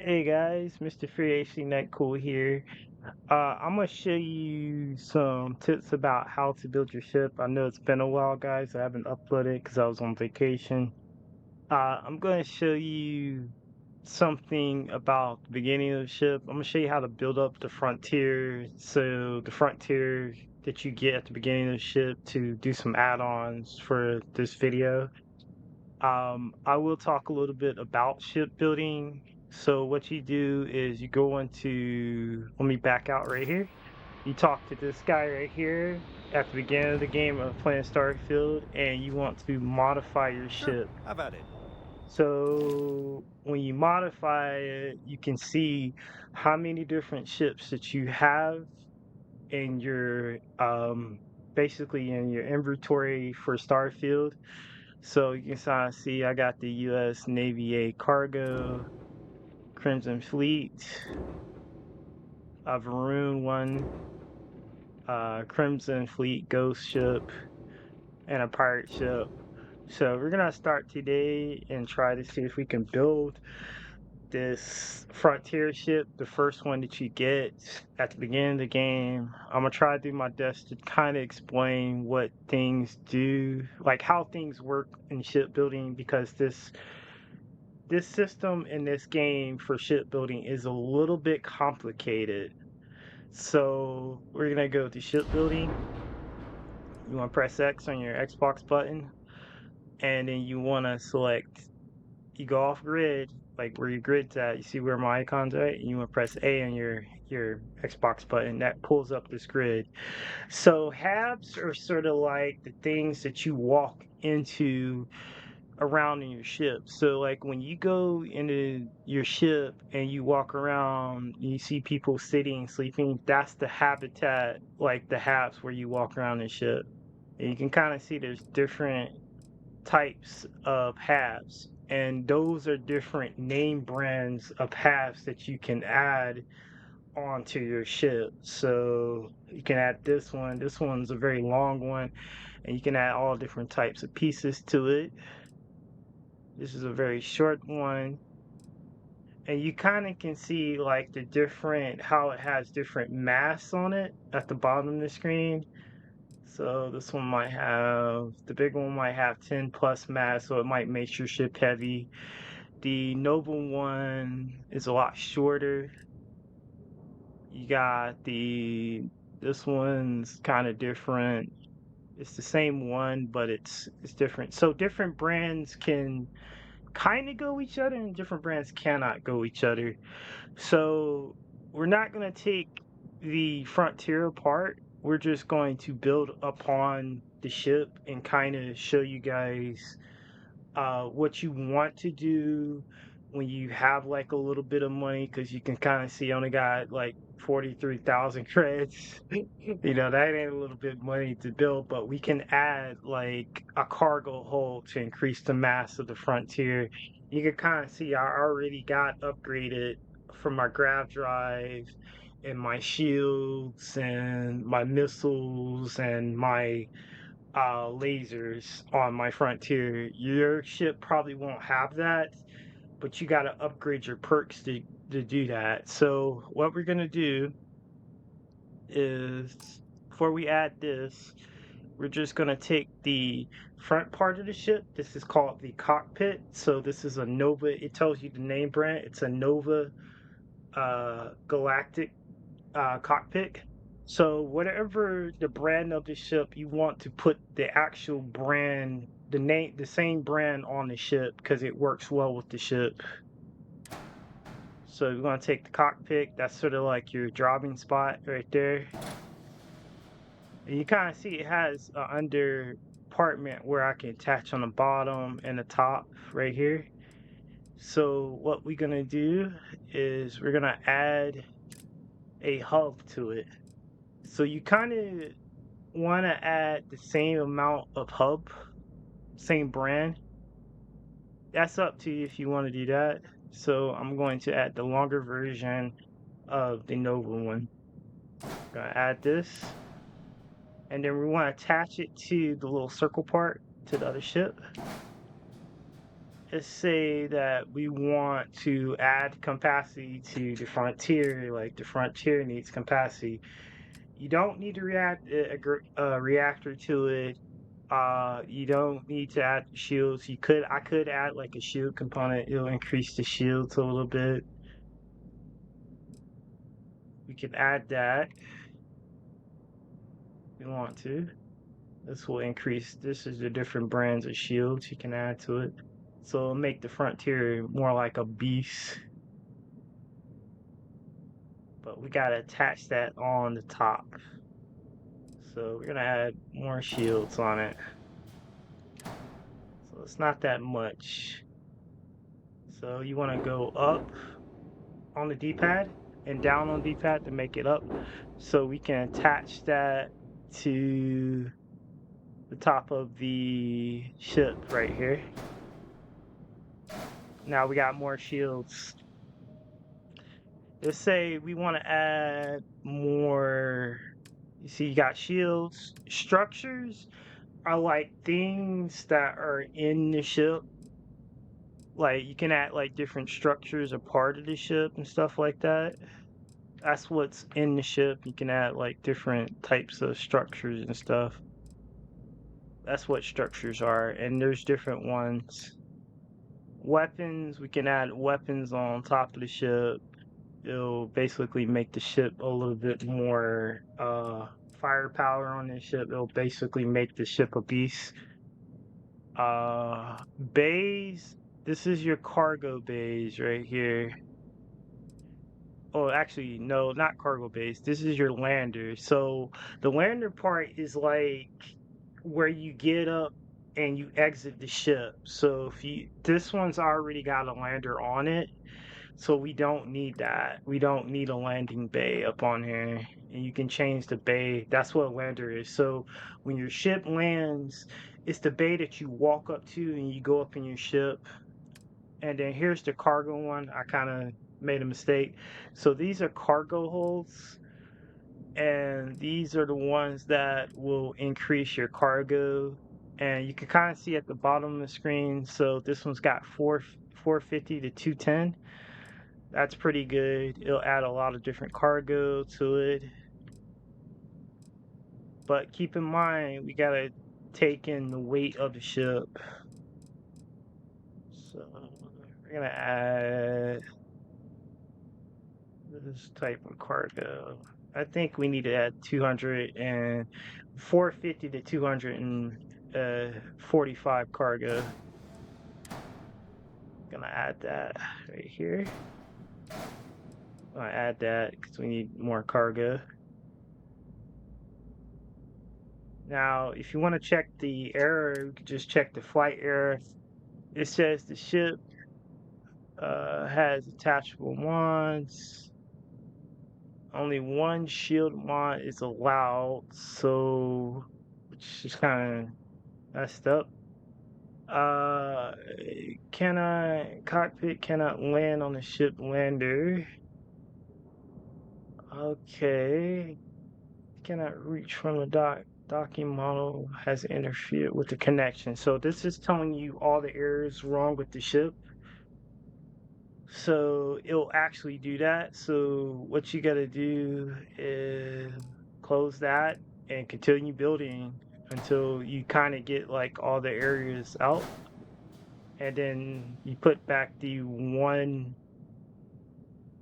Hey guys, mrfury HD Net Cool here. I'm gonna show you some tips about how to build your ship. I know it's been a while, guys. I haven't uploaded because I was on vacation. I'm gonna show you something about the beginning of the ship. I'm gonna show you how to build up the frontier. So the frontier that you get at the beginning of the ship to do some add-ons for this video. I will talk a little bit about shipbuilding. So what you do is you go into, let me back out right here. You talk to this guy right here at the beginning of the game of playing Starfield, and you want to modify your Sure, ship. how about it? So when you modify it, you can see how many different ships that you have in your basically in your inventory for Starfield. So you can kind of see I got the U.S. Navy A cargo, Crimson Fleet, a Varun one, Crimson Fleet ghost ship, and a pirate ship. So we're gonna start today and try to see if we can build this frontier ship, the first one that you get at the beginning of the game. I'm gonna try to do my best to kind of explain what things do, like how things work in shipbuilding, because this system in this game for shipbuilding is a little bit complicated. So we're gonna go to shipbuilding. You want to press X on your Xbox button, and then you want to select. You go off grid, like where your grid's at. You see where my icon's at, and you want to press A on your Xbox button. That pulls up this grid. So habs are sort of like the things that you walk into around in your ship. So like when you go into your ship and you walk around, you see people sitting, sleeping, that's the habitat, like the habs where you walk around the ship. And you can kind of see there's different types of habs. And those are different name brands of habs that you can add onto your ship. So you can add this one. This one's a very long one, and you can add all different types of pieces to it. This is a very short one. And you kind of can see like the different, how it has different mass on it at the bottom of the screen. So this one might have, the big one might have 10 plus mass, so it might make your ship heavy. The noble one is a lot shorter. You got this one's kind of different. It's the same one, but it's different. So different brands can kind of go each other and different brands cannot go each other. So we're not going to take the frontier apart. We're just going to build upon the ship and kind of show you guys what you want to do when you have like a little bit of money, because you can kind of see I only got like 43,000 credits. You know, that ain't a little bit of money to build, but we can add like a cargo hold to increase the mass of the frontier. You can kind of see I already got upgraded from my grav drive and my shields and my missiles and my lasers on my frontier. Your ship probably won't have that, but you got to upgrade your perks to do that. So what we're gonna do is, before we add this, we're just gonna take the front part of the ship. This is called the cockpit. So this is a Nova. It tells you the name brand. It's a Nova Galactic cockpit. So whatever the brand of the ship, you want to put the actual brand, the name, the same brand on the ship because it works well with the ship. So you're gonna take the cockpit. That's sort of like your dropping spot right there. And you kind of see it has an under compartment where I can attach on the bottom and the top right here. So what we're gonna do is we're gonna add a hub to it. So you kind of want to add the same amount of hub, same brand. That's up to you if you want to do that. So I'm going to add the longer version of the Nova one. Gonna add this, and then we want to attach it to the little circle part to the other ship. let's say that we want to add capacity to the frontier, like the frontier needs capacity. You don't need to a reactor to it. You don't need to add shields. I could add like a shield component. It'll increase the shields a little bit. We can add that if we want to. This will increase. This is the different brands of shields you can add to it. So it'll make the frontier more like a beast. But we gotta attach that on the top. So we're gonna add more shields on it. So it's not that much. So you wanna go up on the D-pad and down on D-pad to make it up. So we can attach that to the top of the ship right here. Now we got more shields. Let's say we want to add more. You see, you got shields. Structures are like things that are in the ship. Like you can add like different structures a part of the ship and stuff like that. That's what's in the ship. You can add like different types of structures and stuff. That's what structures are, and there's different ones. Weapons, we can add weapons on top of the ship. It'll basically make the ship a little bit more firepower on the ship. It'll basically make the ship a beast. Bays, this is your cargo bays right here. Oh, actually, no, not cargo bays. This is your lander. So the lander part is like where you get up and you exit the ship. So this one's already got a lander on it. So we don't need that. We don't need a landing bay up on here. And you can change the bay. That's what a lander is. So when your ship lands, it's the bay that you walk up to and you go up in your ship. And then here's the cargo one. I kind of made a mistake. So these are cargo holds. And these are the ones that will increase your cargo. And you can kind of see at the bottom of the screen. So this one's got 450 to 210. That's pretty good. It'll add a lot of different cargo to it. But keep in mind, we gotta take in the weight of the ship. So we're gonna add this type of cargo. I think we need to add 450 to 245 cargo. Gonna add that right here. I'll add that because we need more cargo. Now, if you want to check the error, you can just check the flight error. It says the ship has attachable mods. Only one shield mod is allowed, so which is kind of messed up. Cockpit cannot land on the ship lander. Okay. Cannot reach from the docking model has interfered with the connection. So this is telling you all the errors wrong with the ship. So it'll actually do that. So what you gotta do is close that and continue building until you kind of get like all the areas out. And then you put back the one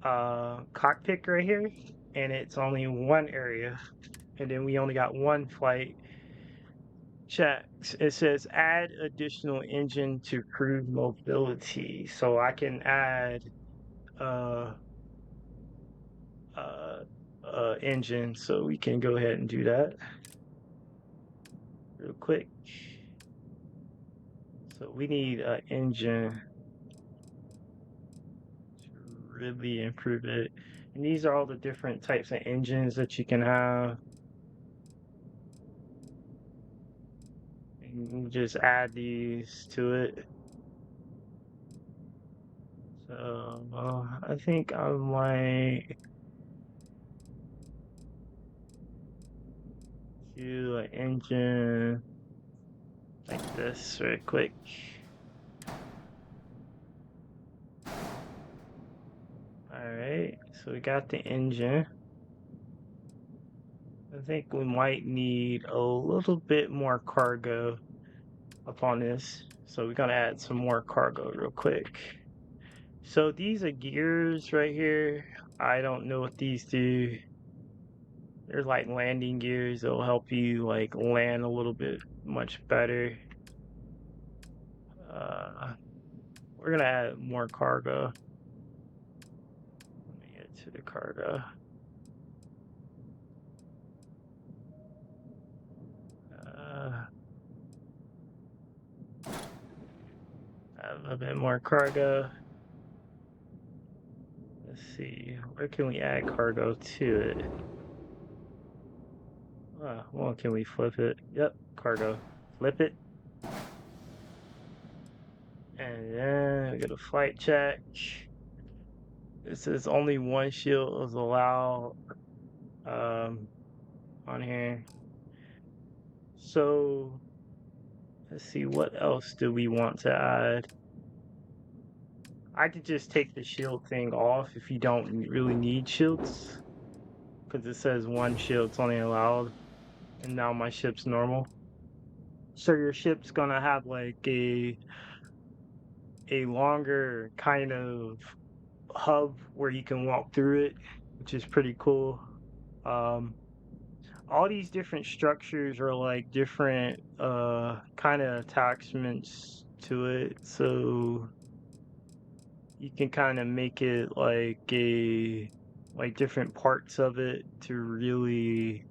cockpit right here, and it's only one area. And then we only got one flight. Checks. It says add additional engine to improve mobility. So I can add engine. So we can go ahead and do that real quick. So we need an engine to really improve it. And these are all the different types of engines that you can have. You just add these to it. So I think I might do an engine like this real quick. Alright, so we got the engine. I think we might need a little bit more cargo up on this. So we're gonna add some more cargo real quick. So these are gears right here. I don't know what these do. They're like landing gears. They'll help you like land a little bit much better. Uh, we're gonna add more cargo. Let me get to the cargo. Add a little bit more cargo. Let's see, where can we add cargo to it? Well, can we flip it? Yep, cargo. Flip it. And then we get a flight check. It says only one shield is allowed on here. So let's see, what else do we want to add? I could just take the shield thing off if you don't really need shields, because it says one shield's only allowed, and now my ship's normal. So your ship's gonna have like a longer kind of hub where you can walk through it, which is pretty cool. All these different structures are like different kind of attachments to it, so you can kind of make it like different parts of it to really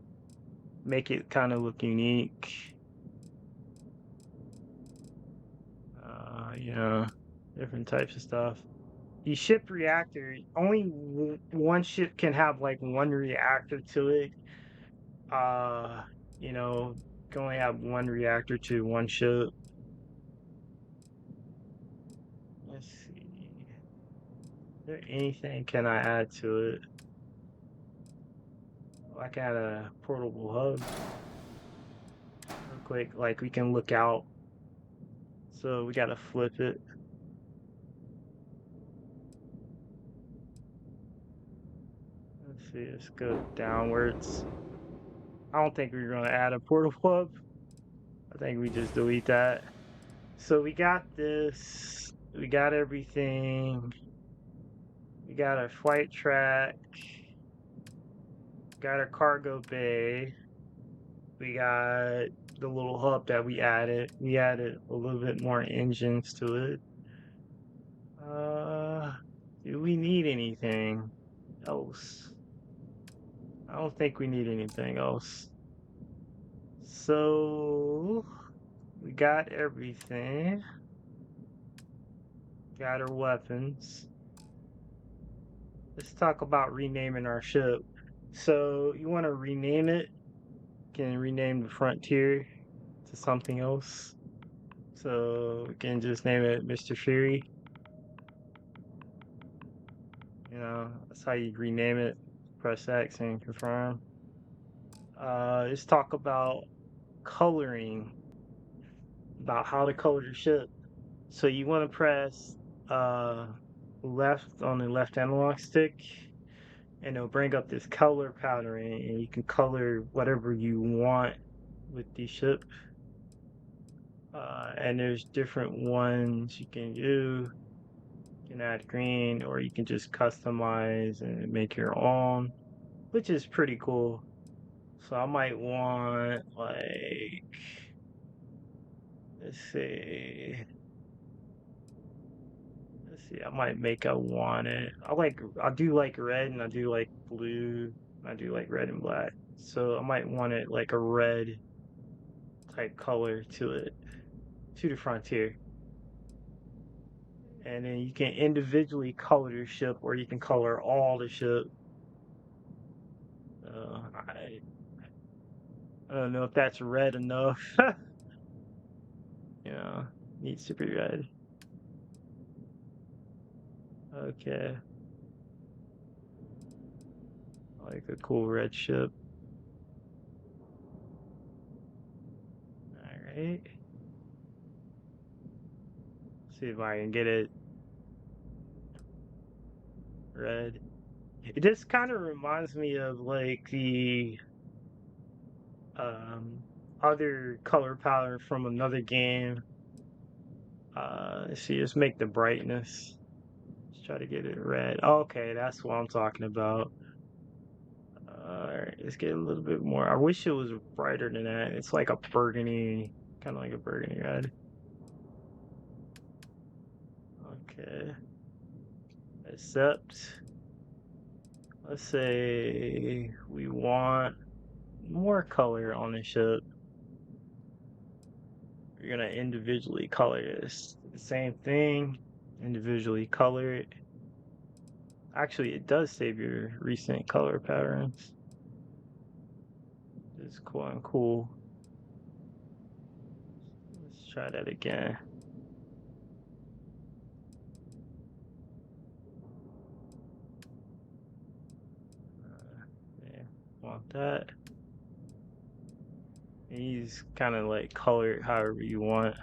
make it kind of look unique. You know, different types of stuff. The ship reactor, only one ship can have like one reactor to it. You know, can only have one reactor to one ship. Let's see. Is there anything can I add to it? I can add a portable hub. Real quick, like we can look out. So we gotta flip it. Let's see, let's go downwards. I don't think we're gonna add a portable hub. I think we just delete that. So we got this. We got everything. We got our flight track. Got our cargo bay. We got the little hub that we added. We added a little bit more engines to it. Do we need anything else? I don't think we need anything else. So we got everything. Got our weapons. Let's talk about renaming our ship. So you want to rename it? You can rename the Frontier to something else. So we can just name it mrfury. You know, that's how you rename it. Press X and confirm. Let's talk about coloring, about how to color your ship. So you want to press left on the left analog stick, and it'll bring up this color pattern, and you can color whatever you want with the ship. And there's different ones you can do. You can add green, or you can just customize and make your own, which is pretty cool. So I might want like, let's see, I might make a want it. I do like red, and I do like blue, and I do like red and black. So I might want it like a red type color to it, to the Frontier. And then you can individually color your ship, or you can color all the ship. I don't know if that's red enough. Yeah, needs to be red. Okay. I like a cool red ship. Alright. See if I can get it. red. It just kind of reminds me of like the um other color pattern from another game. Let's see, let's make the brightness. Let's try to get it red. Okay, that's what I'm talking about. Alright, let's get a little bit more. I wish it was brighter than that. It's like a burgundy, kind of like a burgundy red. Okay. Accept. Let's say we want more color on the ship. We're gonna individually color this. The same thing, individually color it. Actually, it does save your recent color patterns. It's cool and cool. Let's try that again. Yeah, want that. These kind of like color it however you want.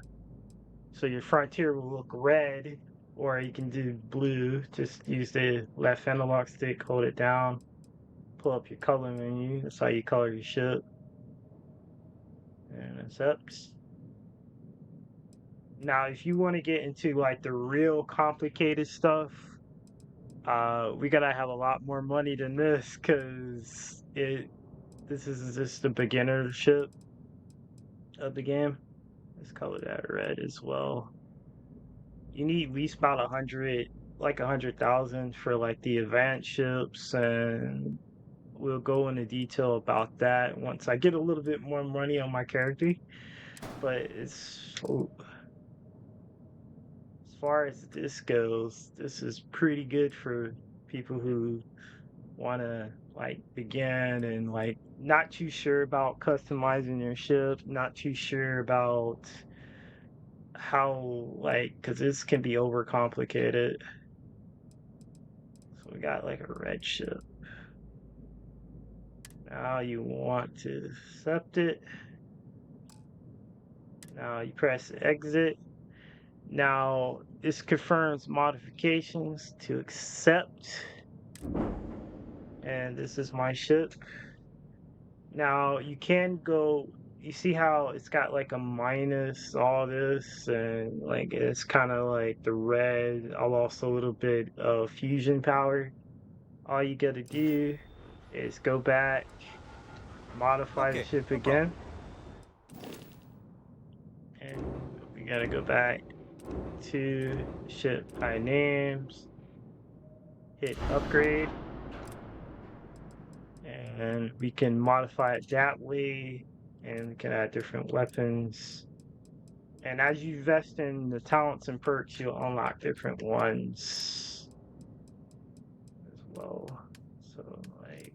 So your frontier will look red, or you can do blue. Just use the left analog stick, hold it down, pull up your color menu. That's how you color your ship. And accept. Now, if you want to get into like the real complicated stuff, we gotta have a lot more money than this, because this is just the beginner ship of the game. Let's color that red as well. You need at least about 100, like 100,000 for like the advanced ships, and we'll go into detail about that once I get a little bit more money on my character. But as far as this goes, this is pretty good for people who want to like begin and like not too sure about customizing your ship, not too sure about how, like, because this can be overcomplicated. So we got like a red ship. Now you want to accept it. Now you press exit. Now this confirms modifications to accept. And this is my ship. Now you can go, you see how it's got like a minus all this, and like it's kind of like the red. I lost a little bit of fusion power. All you gotta do is go back, modify the Okay, ship no problem. again, and we gotta go back to ship by names, hit upgrade, and we can modify it that way, and we can add different weapons. And as you invest in the talents and perks, you'll unlock different ones as well. So, like,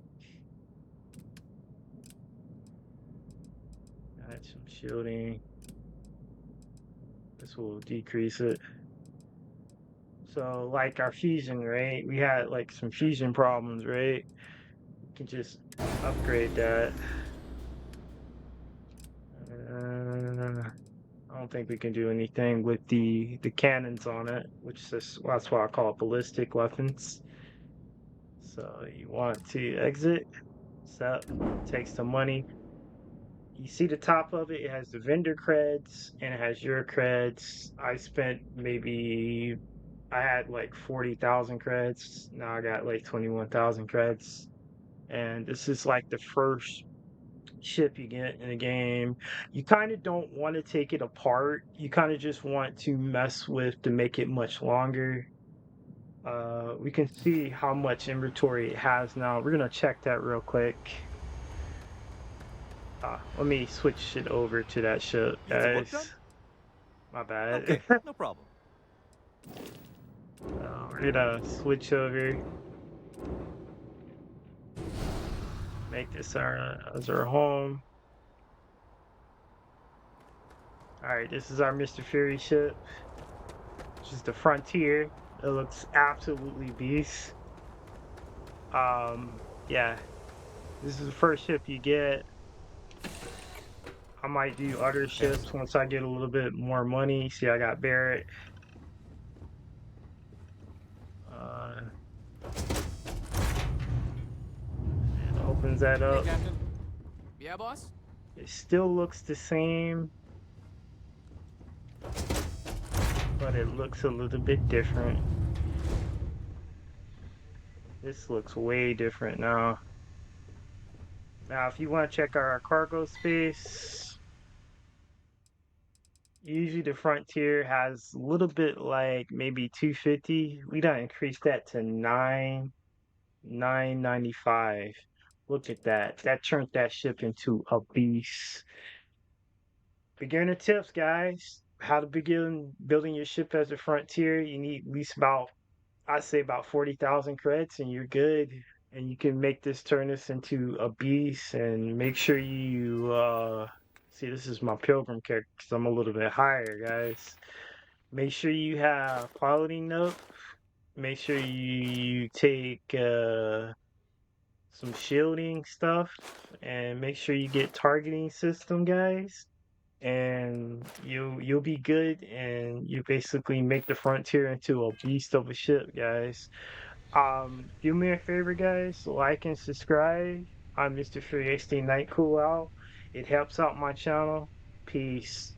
add some shielding. This will decrease it. So, like our fusion, right? We had like some fusion problems, right? We can just upgrade that. I don't think we can do anything with the cannons on it, which is that's why I call it ballistic weapons. So you want to exit. So takes the money. You see the top of it, it has the vendor creds and it has your creds. I spent maybe, I had like 40,000 creds. Now I got like 21,000 creds. And this is like the first ship you get in the game. You kind of don't want to take it apart. You kind of just want to mess with to make it much longer. We can see how much inventory it has now. We're gonna check that real quick. Let me switch it over to that ship, Need some work done? guys. My bad. Okay, no problem. We're gonna switch over. Make this as our home. Alright, this is our mrfury ship. Which is the Frontier. It looks absolutely beast. Yeah. This is the first ship you get. I might do other ships once I get a little bit more money. See, I got Barrett. opens that Hey, up. Captain. Yeah, boss? It still looks the same, but it looks a little bit different. This looks way different now. Now, if you want to check our cargo space, usually the Frontier has a little bit like maybe 250. We done increased that to 995. Look at that. That turned that ship into a beast. Beginner tips, guys. How to begin building your ship as a Frontier. You need at least about, I'd say about 40,000 credits and you're good. And you can make turn this into a beast and make sure you, see, this is my Pilgrim character because I'm a little bit higher, guys. Make sure you have piloting note. Make sure you take, some shielding stuff and make sure you get targeting system, guys, and you'll be good, and you basically make the Frontier into a beast of a ship, guys. Do me a favor, guys, like and subscribe. I'm Mr. Fury HD Night Cool Out. It helps out my channel. Peace.